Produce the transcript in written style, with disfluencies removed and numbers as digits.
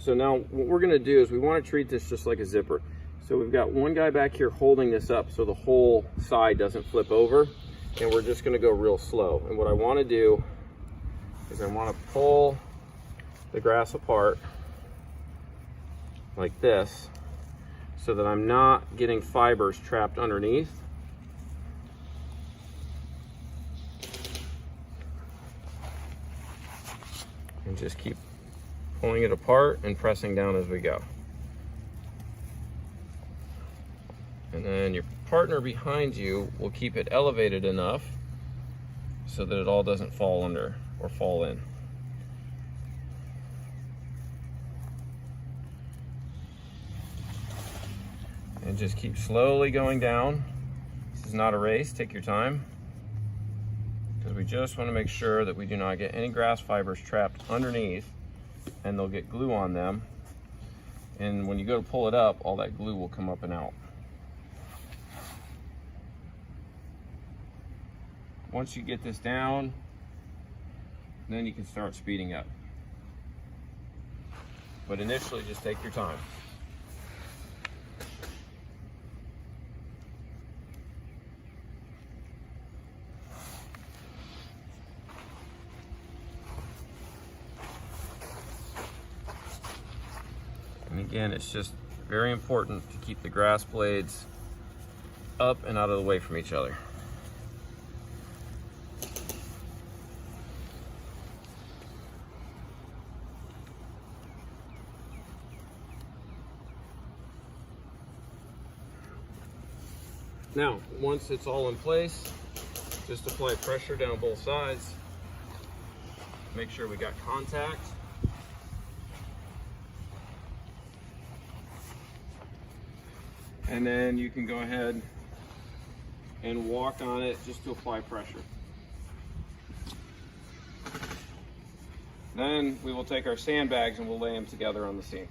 So now what we're gonna do is we wanna treat this just like a zipper. So we've got one guy back here holding this up so the whole side doesn't flip over, and we're just gonna go real slow. And what I wanna do is I wanna pull the grass apart like this so that I'm not getting fibers trapped underneath. And just keep pulling it apart and pressing down as we go. And then your partner behind you will keep it elevated enough so that it all doesn't fall under or fall in. And just keep slowly going down. This is not a race, take your time, because we just want to make sure that we do not get any grass fibers trapped underneath, and they'll get glue on them. And when you go to pull it up, all that glue will come up and out. Once you get this down, then you can start speeding up. But initially, just take your time. And again, it's just very important to keep the grass blades up and out of the way from each other. Now, once it's all in place, just apply pressure down both sides. Make sure we got contact. And then you can go ahead and walk on it just to apply pressure. Then we will take our sandbags and we'll lay them together on the seam.